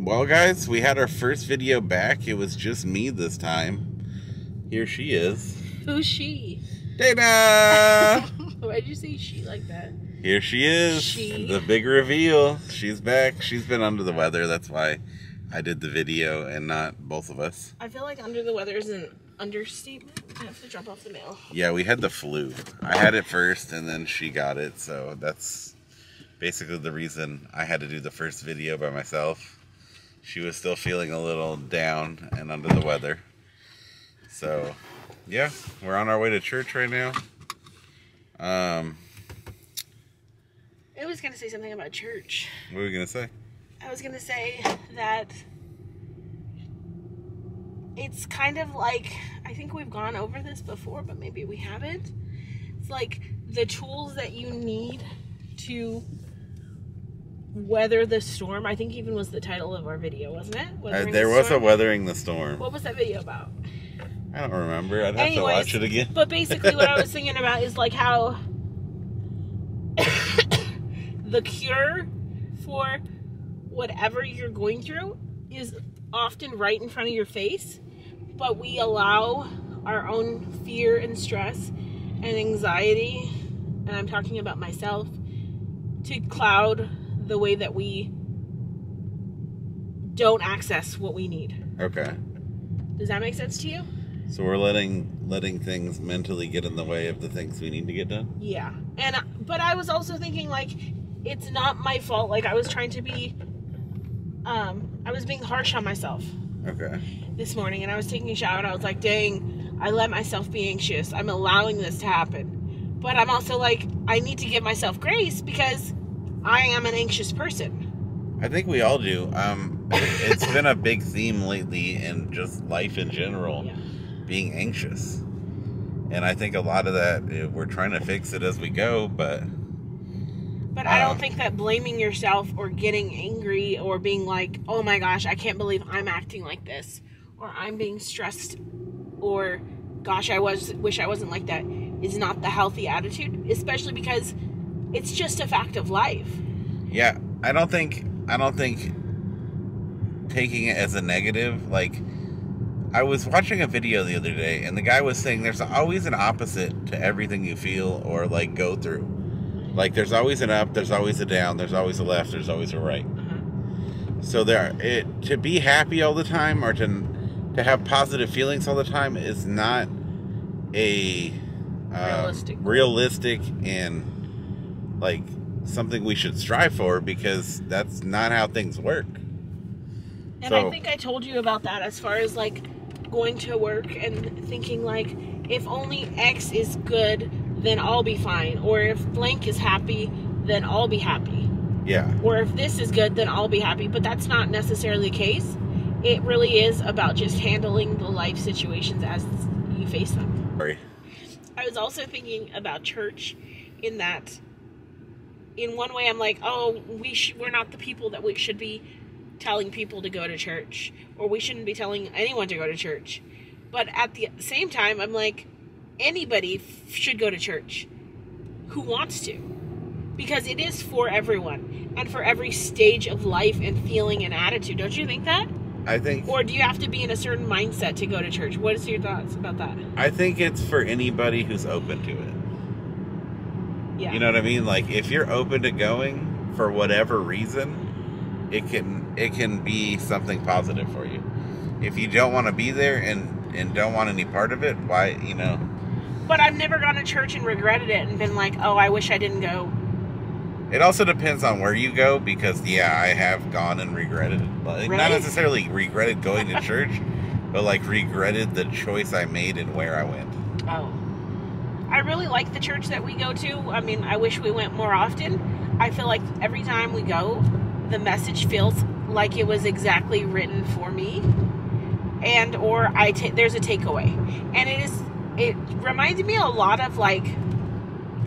Well, guys, we had our first video back. It was just me this time. Here she is. Who's she? Dana! Why'd you say she like that? Here she is. She. The big reveal. She's back. She's been under the weather. That's why I did the video and not both of us. I feel like under the weather is an understatement. I have to drop off the mail. Yeah, we had the flu. I had it first and then she got it. So that's basically the reason I had to do the first video by myself. She was still feeling a little down and under the weather. So, yeah, we're on our way to church right now. I was going to say something about church. What were we going to say? I was going to say that it's kind of like, I think we've gone over this before, but maybe we haven't. It's like the tools that you need to weather the storm. I think even was the title of our video, wasn't it? There was a Weathering the Storm. What was that video about? I don't remember. I'd have to watch it again. But basically what I was thinking about is like how the cure for whatever you're going through is often right in front of your face, but we allow our own fear and stress and anxiety, and I'm talking about myself, to cloud the way that we don't access what we need. Okay. Does that make sense to you? So we're letting things mentally get in the way of the things we need to get done? Yeah. But I was also thinking, like, it's not my fault. Like, I was trying to be, I was being harsh on myself. Okay. This morning, and I was taking a shower, and I was like, dang, I let myself be anxious. I'm allowing this to happen. But I'm also like, I need to give myself grace because I am an anxious person. I think we all do. It's been a big theme lately in just life in general, Yeah. being anxious. And I think a lot of that, we're trying to fix it as we go, but I don't think that blaming yourself or getting angry or being like, oh my gosh, I can't believe I'm acting like this, or I'm being stressed, or gosh, wish I wasn't like that, is not the healthy attitude, especially because it's just a fact of life. Yeah, I don't think taking it as a negative, like, I was watching a video the other day, and the guy was saying there's always an opposite to everything you feel or, like, go through. Like, there's always an up, there's always a down, there's always a left, there's always a right. So to be happy all the time or to have positive feelings all the time is not a realistic and, like, something we should strive for, because that's not how things work. And I think I told you about that as far as, like, going to work and thinking, like, if only X is good, then I'll be fine. Or if blank is happy, then I'll be happy. Yeah. Or if this is good, then I'll be happy. But that's not necessarily the case. It really is about just handling the life situations as you face them. Sorry. I was also thinking about church in that, in one way, I'm like, oh, we're not the people that we should be telling people to go to church, or we shouldn't be telling anyone to go to church. But at the same time, I'm like, anybody should go to church who wants to, because it is for everyone and for every stage of life and feeling and attitude. Don't you think that? I think. Or do you have to be in a certain mindset to go to church? What is your thoughts about that? I think it's for anybody who's open to it. Yeah. You know what I mean? Like, if you're open to going for whatever reason, it can be something positive for you. If you don't want to be there and don't want any part of it, why, you know? But I've never gone to church and regretted it and been like, oh, I wish I didn't go. It also depends on where you go, because, yeah, I have gone and regretted it. Like, Really? not necessarily regretted going to church, but, like, regretted the choice I made and where I went. Oh. I really like the church that we go to. I mean, I wish we went more often. I feel like every time we go, the message feels like it was exactly written for me, and or there's a takeaway, and it reminds me a lot of, like,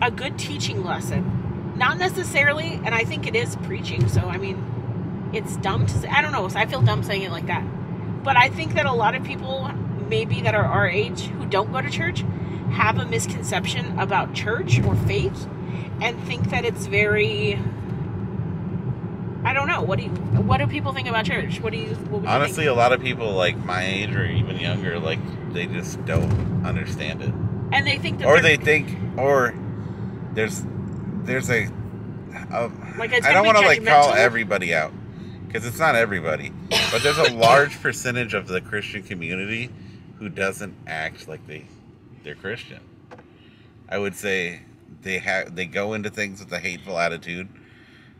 a good teaching lesson, not necessarily, and I think it is preaching, so I mean, it's dumb to say, I don't know, I feel dumb saying it like that, but I think that a lot of people maybe that are our age who don't go to church have a misconception about church or faith and think that it's very, I don't know, What do people think about church? What would you Honestly, think? a lot of people like my age or even younger, like they just don't understand it, And they think that or they think, or there's a like it's I don't want to like call everybody out because it's not everybody, but there's a large percentage of the Christian community who doesn't act like they're Christian. I would say they go into things with a hateful attitude,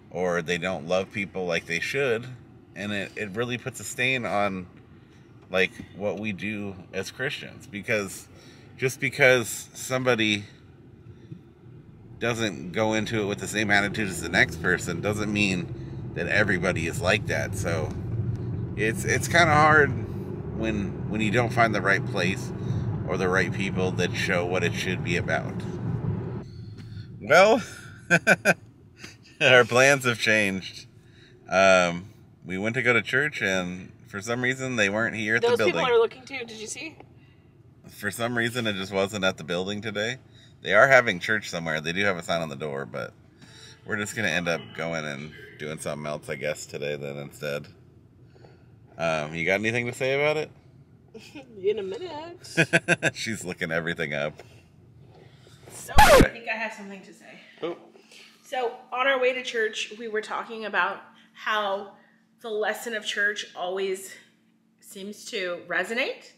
or they don't love people like they should, and it really puts a stain on like what we do as Christians, because just because somebody doesn't go into it with the same attitude as the next person doesn't mean that everybody is like that. So it's kind of hard when you don't find the right place or the right people that show what it should be about. Well, our plans have changed. We went to go to church, and for some reason they weren't here at the building. Those people are looking too. Did you see? For some reason it just wasn't at the building today. They are having church somewhere. They do have a sign on the door, but we're just going to end up going and doing something else, I guess, today then instead. You got anything to say about it? In a minute. She's looking everything up. So, I think I have something to say. Oh. So, on our way to church, we were talking about how the lesson of church always seems to resonate.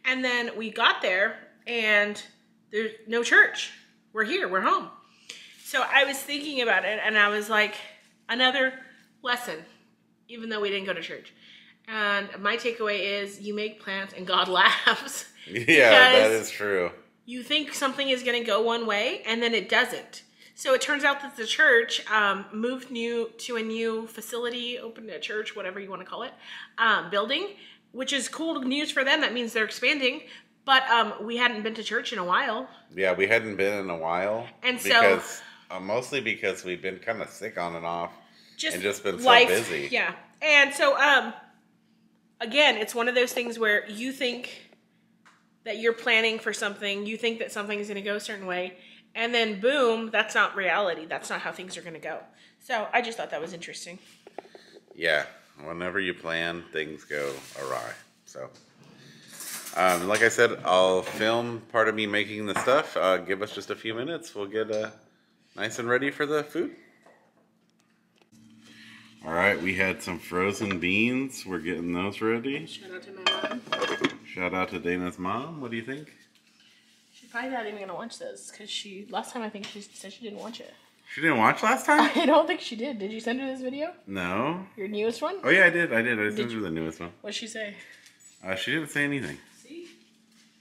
And then we got there, and there's no church. We're here. We're home. So I was thinking about it, and I was like, another lesson, even though we didn't go to church. And my takeaway is you make plans and God laughs. Yeah, that is true. You think something is going to go one way, and then it doesn't. So it turns out that the church moved to a new facility, opened a church, whatever you want to call it, building, which is cool news for them. That means they're expanding. But we hadn't been to church in a while. Yeah, we hadn't been in a while. And so... mostly because we've been kind of sick on and off. And just been so life, busy. Yeah. And so, again, it's one of those things where you think that you're planning for something. You think that something is going to go a certain way. And then, boom, that's not reality. That's not how things are going to go. So I just thought that was interesting. Yeah. Whenever you plan, things go awry. So... like I said, I'll film part of me making the stuff. Give us just a few minutes. We'll get nice and ready for the food. All right, we had some frozen beans. We're getting those ready. Shout out to my mom. Shout out to Dana's mom. What do you think? She's probably not even going to watch this because last time I think she said she didn't watch it. She didn't watch last time? I don't think she did. Did you send her this video? No. Your newest one? Oh, yeah, I did. I sent her the newest one. What'd she say? She didn't say anything. See?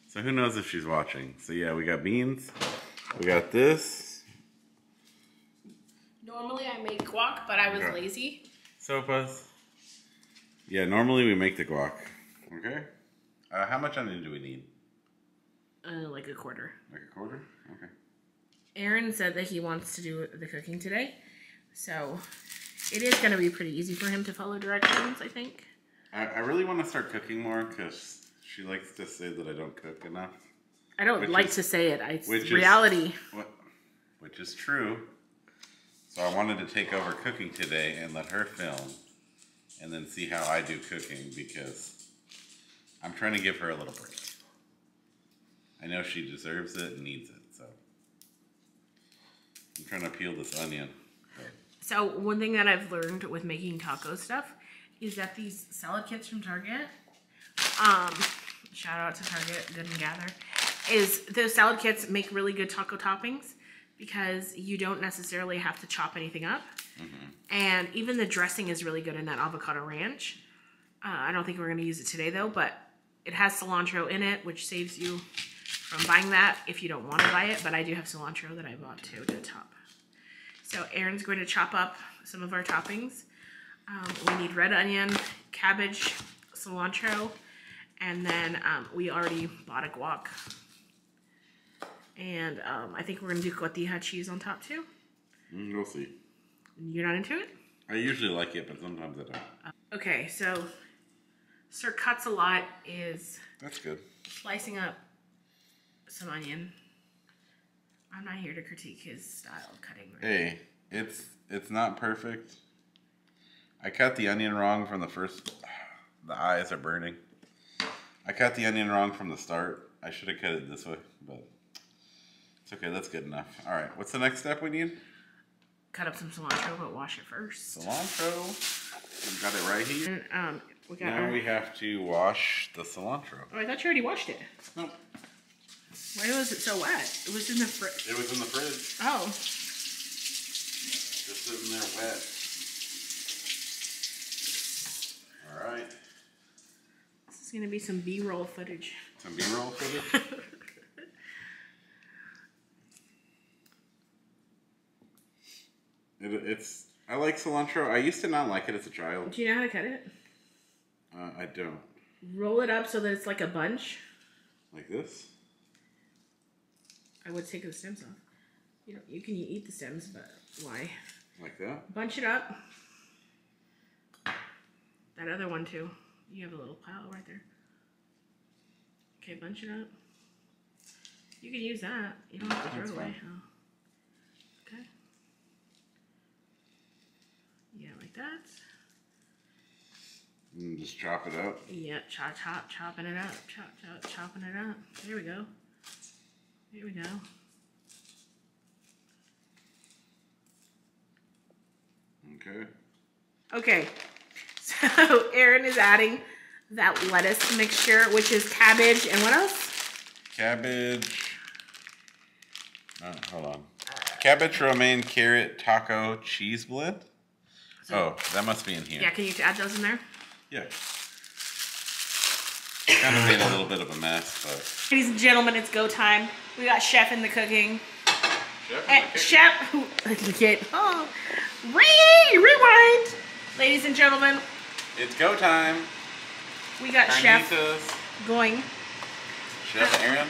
So who knows if she's watching. So yeah, we got beans. We got this. Normally I make guac, but I was lazy. Sopas. Yeah, normally we make the guac. Okay. How much onion do we need? Like a quarter. Like a quarter? Okay. Aaron said that he wants to do the cooking today. So it is going to be pretty easy for him to follow directions, I think. I really want to start cooking more because she likes to say that I don't cook enough. I don't like to say it. It's reality. Which is true. So I wanted to take over cooking today and let her film and then see how I do cooking because I'm trying to give her a little break. I know she deserves it and needs it, so I'm trying to peel this onion. So one thing that I've learned with making taco stuff is that these salad kits from Target, shout out to Target, Good and Gather, is those salad kits make really good taco toppings because you don't necessarily have to chop anything up. Mm-hmm. And even the dressing is really good in that avocado ranch. I don't think we're going to use it today though, but it has cilantro in it, which saves you from buying that if you don't want to buy it. But I do have cilantro that I bought too to top. So Aaron's going to chop up some of our toppings. We need red onion, cabbage, cilantro, and then we already bought a guac. And I think we're going to do cotija cheese on top too. We'll see. You're not into it? I usually like it, but sometimes I don't. Okay, so Sir Cuts a Lot is... That's good. Slicing up some onion. I'm not here to critique his style of cutting. Right? Hey, it's not perfect. I cut the onion wrong from the first. The eyes are burning. I cut the onion wrong from the start. I should have cut it this way, but it's okay. That's good enough. All right. What's the next step we need? Cut up some cilantro, but wash it first. Cilantro. We got it right here. And we got. Now we have to wash the cilantro. Oh, I thought you already washed it. Nope. Why was it so wet? It was in the fridge. It was in the fridge. Oh. Just sitting there wet. All right. This is gonna be some B-roll footage. Some B-roll footage. It's. I like cilantro. I used to not like it as a child. Do you know how to cut it? I don't. Roll it up so that it's like a bunch. Like this? I would take the stems off. You can eat the stems, but why? Like that? Bunch it up. That other one too. You have a little pile right there. Okay, bunch it up. You can use that. You don't have to throw it away. Oh. Okay. Yeah, like that. And just chop it up. Yeah, chopping it up. Chopping it up. There we go. Here we go. Okay. Okay. So Aaron is adding that lettuce mixture, which is cabbage and what else? Cabbage. Oh, hold on. Cabbage, romaine, carrot, taco, cheese blend. Oh, that must be in here. Yeah, can you add those in there? Yeah. Kind of made a little bit of a mess, but. Ladies and gentlemen, it's go time. We got chef in the cooking. Chef? Oh, rewind. Ladies and gentlemen, it's go time. we got chef going. Chef Aaron.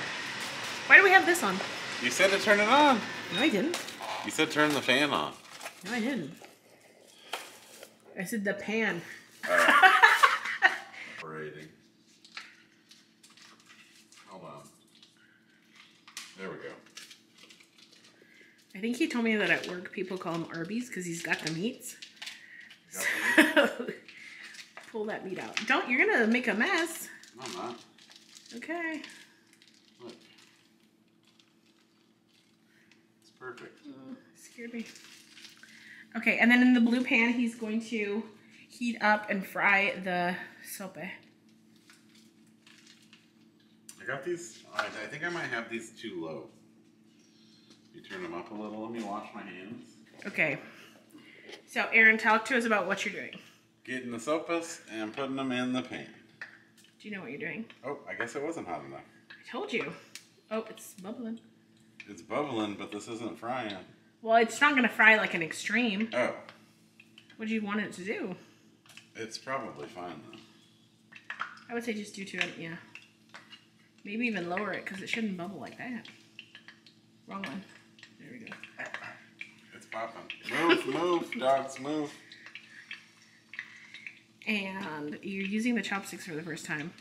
Why do we have this on? You said to turn it on. No, I didn't. You said turn the fan on. No, I didn't. I said the pan. Operating. Hold on. There we go. I think he told me that at work people call him Arby's because he's got the meats. Pull that meat out. You're gonna make a mess. No, I'm not. Okay. Look. It's perfect. Oh, scared me. Okay, and then in the blue pan, he's going to heat up and fry the sope. I got these. I think I might have these too low. You turn them up a little. Let me wash my hands. Okay. So, Aaron, talk to us about what you're doing. Getting the sopas and putting them in the pan. Do you know what you're doing? Oh, I guess it wasn't hot enough. I told you. Oh, it's bubbling. It's bubbling, but this isn't frying. Well, it's not going to fry like an extreme. Oh. What do you want it to do? It's probably fine, though. I would say just do to it, yeah. Maybe even lower it, because it shouldn't bubble like that. Wrong one. There we go. It's popping. Move, dogs, move. And you're using the chopsticks for the first time.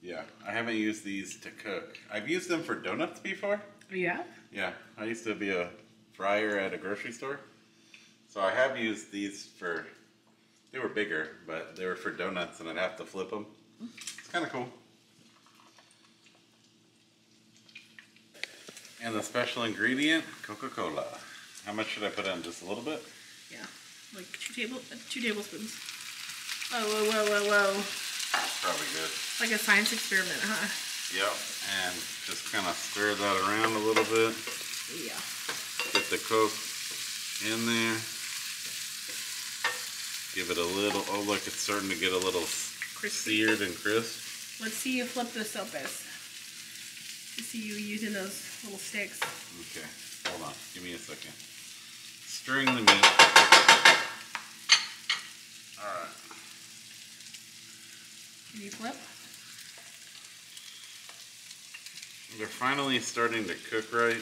Yeah, I haven't used these to cook. I've used them for donuts before. Oh, you have? Yeah, I used to be a fryer at a grocery store. So I have used these for, they were bigger, but they were for donuts and I'd have to flip them. It's kind of cool. And the special ingredient, Coca-Cola. How much should I put in? Just a little bit? Yeah, like 2 tablespoons. Whoa. That's probably good. Like a science experiment, huh? Yep, and just kind of stir that around a little bit. Yeah. Get the Coke in there. Give it a little, oh look, it's starting to get a little Crispy. seared and crisp. Let's see you flip the sopes. To see you using those little sticks. Okay, hold on, give me a second. Stirring the meat. Alright. Can you flip? They're finally starting to cook right.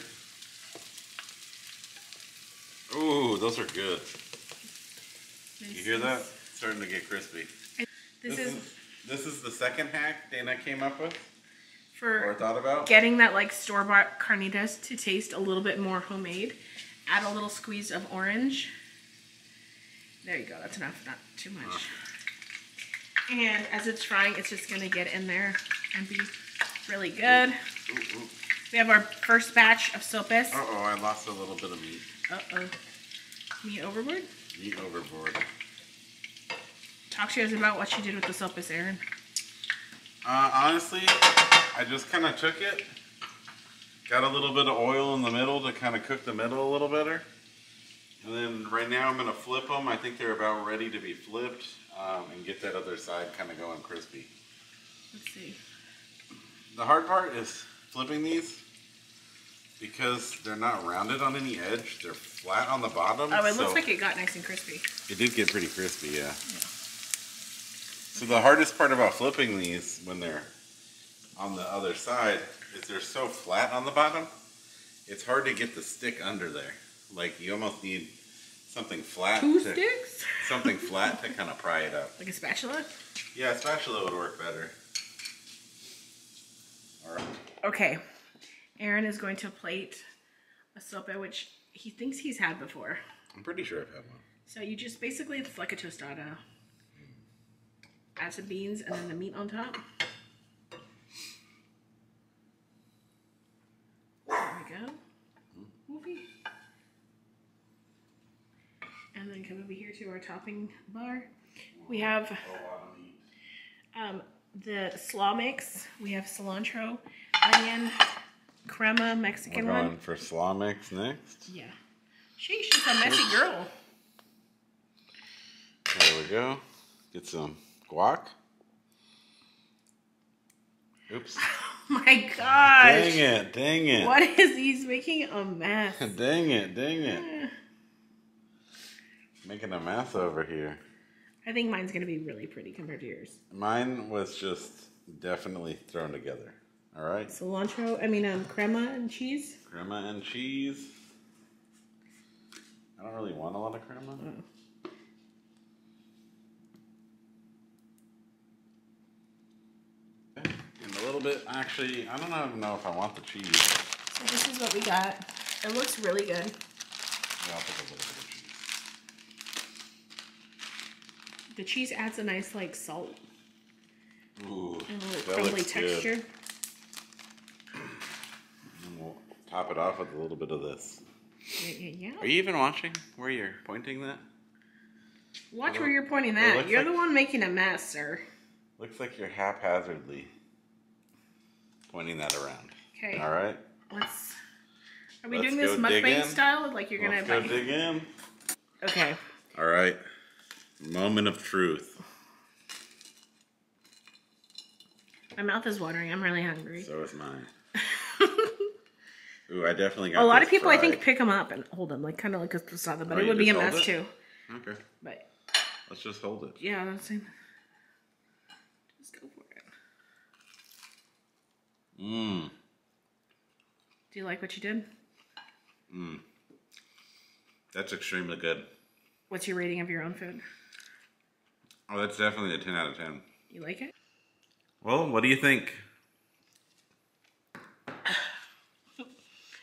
Ooh, those are good. You hear that? It's starting to get crispy. This is the second hack Dana came up with or thought about. Getting that like store-bought carnitas to taste a little bit more homemade. Add a little squeeze of orange There you go. That's enough. Not too much. And as it's frying, it's just going to get in there and be really good. Ooh. We have our first batch of sopes. Uh-oh, I lost a little bit of meat. Uh-oh. Meat overboard? Meat overboard. Talk to us about what you did with the sopes, Aaron. Honestly, I just kind of took it. Got a little bit of oil in the middle to kind of cook the middle a little better. And then right now I'm going to flip them. I think they're about ready to be flipped and get that other side kind of going crispy. Let's see. The hard part is flipping these because they're not rounded on any edge. They're flat on the bottom. Oh, it looks like it got nice and crispy. It did get pretty crispy, yeah. So the hardest part about flipping these when they're on the other side is they're so flat on the bottom, it's hard to get the stick under there. Like you almost need something flat. Sticks? Something flat to kind of pry it up. Like a spatula? Yeah, a spatula would work better. All right. Okay. Aaron is going to plate a sopa, which he thinks he's had before. I'm pretty sure I've had one. So you just basically, it's like a tostada. Add some beans and then the meat on top. There we go. Movie. And then come over here to our topping bar. We have the slaw mix. We have cilantro, onion, crema, Mexican We're one. going for slaw mix next. Yeah. She's a messy girl. There we go. Get some guac. Oops. Oh my gosh. Dang it. What is he's making a mess? Dang it. Making a mess over here. I think mine's going to be really pretty compared to yours. Mine was just definitely thrown together. All right. Cilantro, crema and cheese. Crema and cheese. I don't really want a lot of crema. Oh. And a little bit, actually, I don't know if I want the cheese. So this is what we got. It looks really good. Yeah, I'll put a little bit of cheese. The cheese adds a nice salt Ooh, and a little that crumbly looks texture. Good. And we'll top it off with a little bit of this. Yeah. Are you even watching where you're pointing that? Watch where you're pointing that. You're the one making a mess, sir. Looks like you're haphazardly pointing that around. Okay. All right. Are we doing this mukbang style? Like you're gonna Let's go dig in. Okay. All right. Moment of truth. My mouth is watering. I'm really hungry. So is mine. Ooh, I definitely got a lot of people, fried. I think, pick them up and hold them, kind of like a tostada, but Oh, it you would be a just hold mess it? too. Okay. But Let's just hold it. yeah, that's it. Just go for it. Mmm. Do you like what you did? Mmm. That's extremely good. What's your rating of your own food? Oh, that's definitely a 10 out of 10. You like it? Well, what do you think?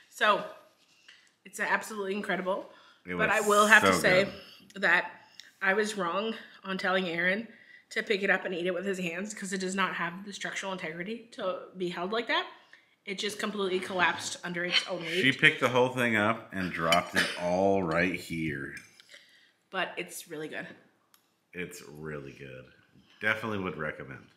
So, it's absolutely incredible. It But was I will have to so say good. that I was wrong on telling Aaron to pick it up and eat it with his hands because it does not have the structural integrity to be held like that. It just completely collapsed under its own weight. She picked the whole thing up and dropped it all right here. But it's really good. It's really good. Definitely would recommend.